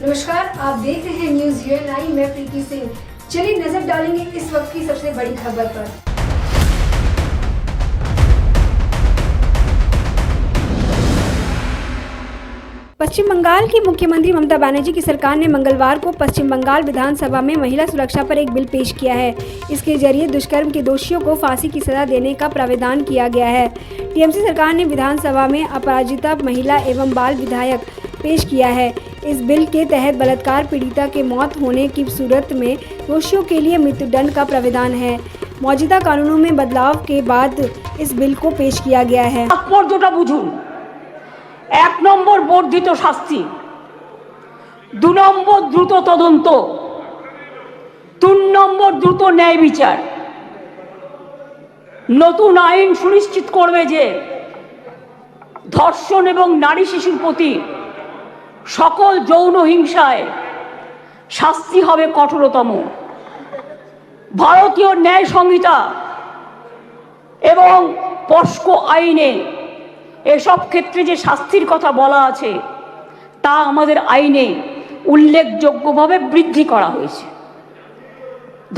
नमस्कार, आप देख रहे हैं न्यूज यूएनआई। मैं प्रीति सिंह। चलिए नजर डालेंगे इस वक्त की सबसे बड़ी खबर पर। पश्चिम बंगाल की मुख्यमंत्री ममता बनर्जी की सरकार ने मंगलवार को पश्चिम बंगाल विधानसभा में महिला सुरक्षा पर एक बिल पेश किया है। इसके जरिए दुष्कर्म के दोषियों को फांसी की सजा देने का प्रावधान किया गया है। टीएमसी सरकार ने विधानसभा में अपराजिता महिला एवं बाल विधेयक पेश किया है। इस बिल के तहत बलात्कार पीड़िता के मौत होने की सूरत में दोषियों के लिए मृत्युदंड का प्रावधान है। मौजूदा कानूनों में बदलाव के बाद इस बिल को पेश किया गया है। এক নম্বর বর্ধিত শাস্তি, 2 নম্বর দ্রুত তদন্ত, 3 নম্বর দ্রুত ন্যায় বিচার। নতুন আইন সুনিশ্চিত করবে যে ধর্ষণ এবং নারী শিশুর প্রতি সকল যৌন হিংসায় শাস্তি হবে কঠোরতম। ভারতীয় ন্যায় সংহিতা এবং পস্কো আইনে এসব ক্ষেত্রে যে শাস্তির কথা বলা আছে তা আমাদের আইনে উল্লেখযোগ্যভাবে বৃদ্ধি করা হয়েছে।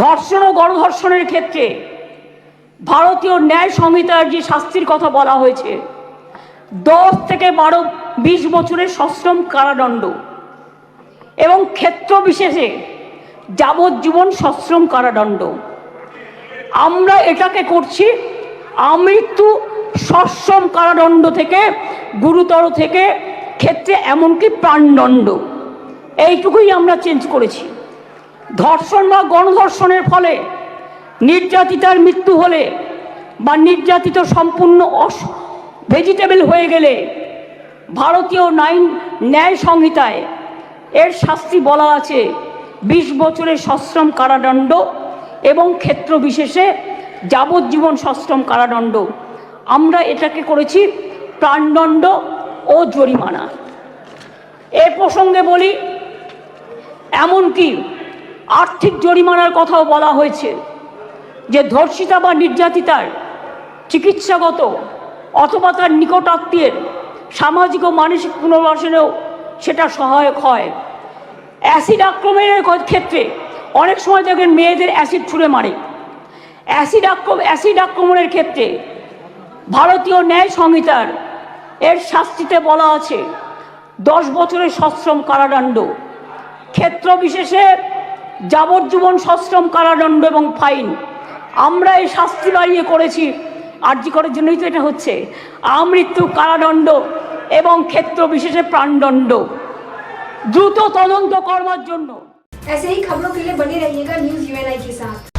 ধর্ষণ ও গণধর্ষণের ক্ষেত্রে ভারতীয় ন্যায় সংহিতার যে শাস্তির কথা বলা হয়েছে 10 থেকে 20 বছরের সশ্রম কারাদণ্ড এবং ক্ষেত্র বিশেষে যাবজ্জীবন সশ্রম কারাদণ্ড। আমরা এটাকে করছি আমৃত্যু সশ্রম কারাদণ্ড থেকে গুরুতর থেকে ক্ষেত্রে এমনকি প্রাণদণ্ড, এইটুকুই আমরা চেঞ্জ করেছি। ধর্ষণ বা গণধর্ষণের ফলে নির্যাতিতার মৃত্যু হলে বা নির্যাতিত সম্পূর্ণ ভেজিটেবল হয়ে গেলে ভারতীয় ন্যায় সংহিতায় এর শাস্তি বলা আছে 20 বছরের সশ্রম কারাদণ্ড এবং ক্ষেত্র বিশেষে যাবজ্জীবন সশ্রম কারাদণ্ড। আমরা এটাকে করেছি প্রাণদণ্ড ও জরিমানা। এ প্রসঙ্গে বলি, এমনকি আর্থিক জরিমানার কথাও বলা হয়েছে যে ধর্ষিতা বা নির্যাতিতার চিকিৎসাগত অথবা তার নিকটাত্মীয়ের সামাজিক ও মানসিক পুনর্বাসনেও সেটা সহায়ক হয়। অ্যাসিড আক্রমণের ক্ষেত্রে অনেক সময় দেখেন মেয়েদের অ্যাসিড ছুঁড়ে মারে। অ্যাসিড আক্রমণের ক্ষেত্রে ভারতীয় ন্যায় সংহিতার এর শাস্তিতে বলা আছে 10 বছরের সশ্রম কারাদণ্ড, ক্ষেত্র বিশেষে যাবজ্জীবন সশ্রম কারাদণ্ড এবং ফাইন। আমরা এই শাস্তি বাড়িয়ে করেছি আরজি করার জন্যই তো এটা হচ্ছে, আমৃত্যু কারাদণ্ড এবং ক্ষেত্র বিশেষে প্রাণদণ্ড দ্রুত তদন্ত করবার জন্য। ऐसे ही खबरों के लिए बने रहिएगा न्यूज यूएनआई के साथ।